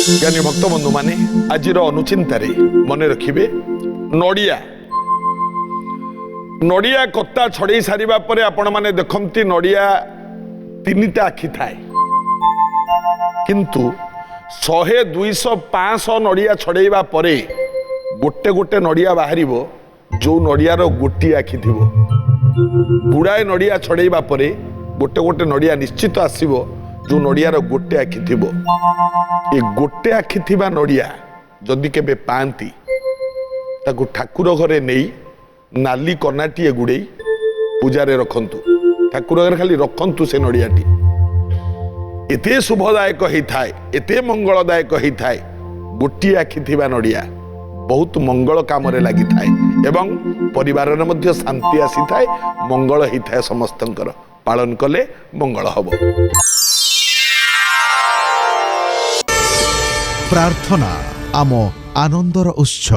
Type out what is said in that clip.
ज्ञानी भक्त बंधु माने आज अनुचिंतार मन रखिए नड़िया नड़िया कत्ता छड़े सारिबा परे आपण माने देखंती नड़िया तीनटा आखि थाए किंतु 100 200 500 नड़िया छड़ेबा परे गोटे गोटे नड़िया बाहरिबो जो नड़ियार गोटी आखि थिबो गुड़ाए नड़िया छड़ेबा परे गोटे गोटे नड़िया निश्चित आसीबो जो नड़ियार गोटे आखि थिबो ए गोटे आखि थिबा नड़िया जदि केबे पांती ताकू ठाकुर घरे नहीं नाली कनाटीए गुड़े पूजारे रखंतु ठाकुर घरे खाली रखंतु से नड़ियाटी एते शुभदायक होता है एते मंगलदायक होता है गोटे आखि थिबा नड़िया बहुत मंगल काम लगी थाए एवं परिवार मध्य शांति आसी थाए मंगल होता है समस्तंकर पालन कले मंगल हब। प्रार्थना आम आनंदर उत्स।